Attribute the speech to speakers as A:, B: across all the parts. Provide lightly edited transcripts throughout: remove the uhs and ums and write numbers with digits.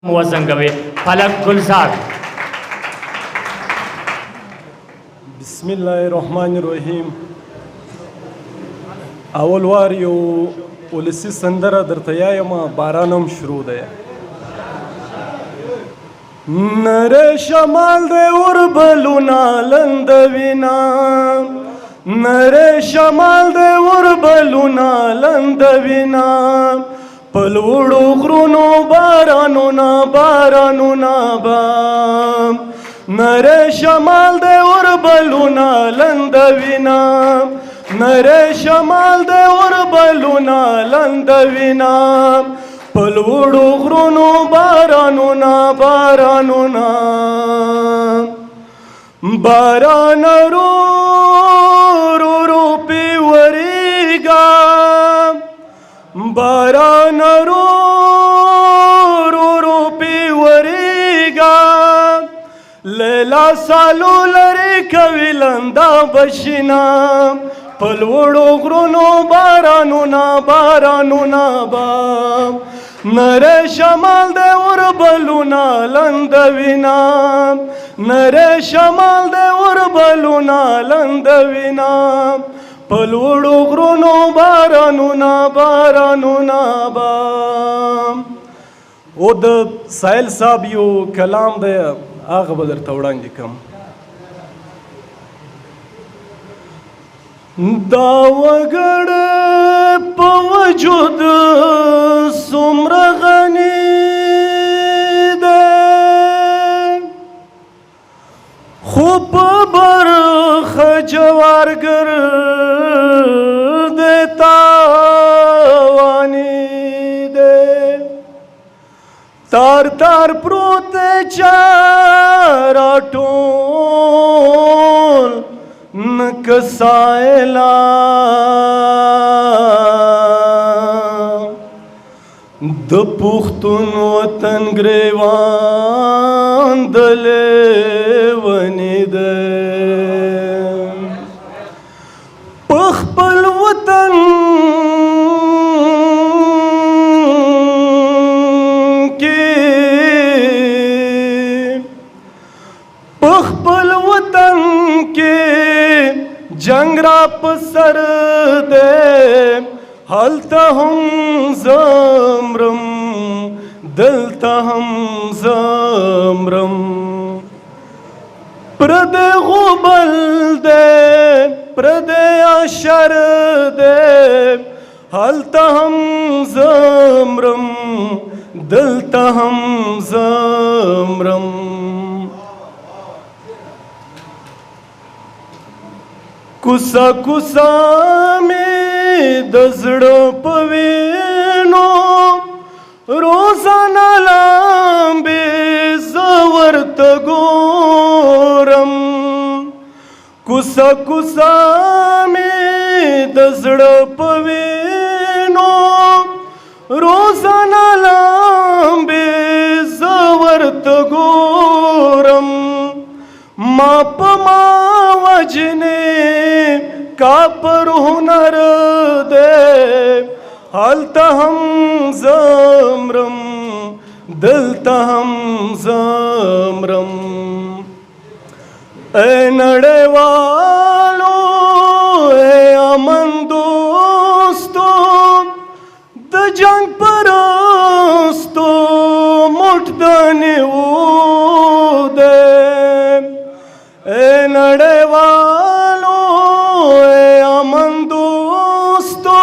A: وزنګوي فلک ګلزار.
B: بسم الله الرحمن الرحیم. اول وار یو ولسی سندره درته یایم، بارانم شروع دی. نره شمال دی وربلونه لندوینا، نره شمال دی وربلونه لندوینا، پلوړو غرونو بارانونه بارانونه بام. نره شمال دی وربلونه لندوینا، نره شمال دی وربلونه لندوینا، پلوړو غرونو بارانونه بارانونه باران رو رو رو پی وریگا، باران رو رو رو پی وریگا، لیلا سالو لری کوي لندا بشینا، پلوړو غرونو بارانونه بارانونه بام. نره شمال دی وربلونه لندوینا، نره شمال دی وربلونه لندوینا، پلوړو غرونو بارانونه بارانونه بام. او د ساحل صاحب یو کلام دی، هغه به درته وړاندې کړم. دا وګړی په وجود څومره غني دی، خو په برخه جوارګر دی تاواني دی. تار تار پروت چا راټول نکه سایلا، د پښتون وطن ګریوان د لیونی دی. په خپل وطن کې، په خپل وطن کې جنگ را پسر دے، هلته هم زمرم دلته هم زمرم، پردې غوبل دے پردې اشر دے، هلته هم زمرم دلته هم زمرم. کوسا کوسا می د زړه په وینو، روزانه لامبې زه ورته ګورم. کوسا کوسا می د زړه په وینو، روزانه لامبې زه ورته ګورم. ما په ما وجنې کا پر هنر دے، هلته هم زمرم دلته هم زمرم. اے نړیوالو اے امن دوستو، د جنگ پرستو موټ د نیو دی. اے نړیوالو اے امن دوستو،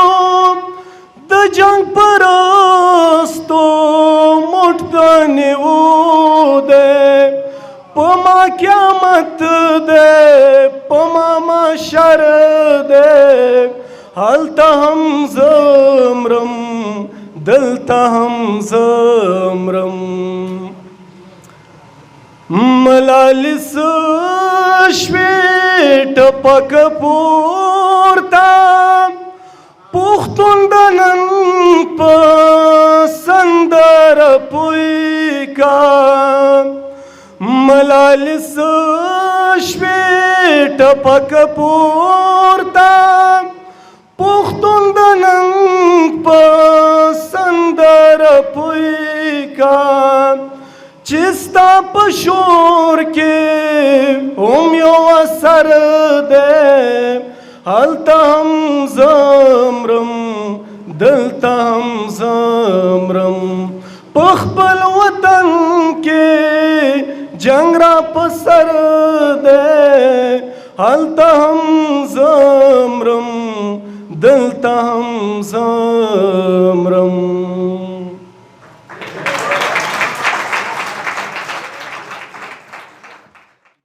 B: د جنگ پرستو موټ د نیو دی. په ما قیامت دی په ما محشر دی، هلته هم زمرم دلته هم زمرم. ملالی شوی ټپک پورته، پښتون د نن په سندره پوی کا. ملالی شوی ټپک پورته، پښتون د نن په سندره پوی کا. का चिस्ता पशोर के उम्यो असर दे हलता हम जमरम दलता हम जमरम पखबल वतन के जंगरा पसर दे हलता हम जमरम दलता हम जमरम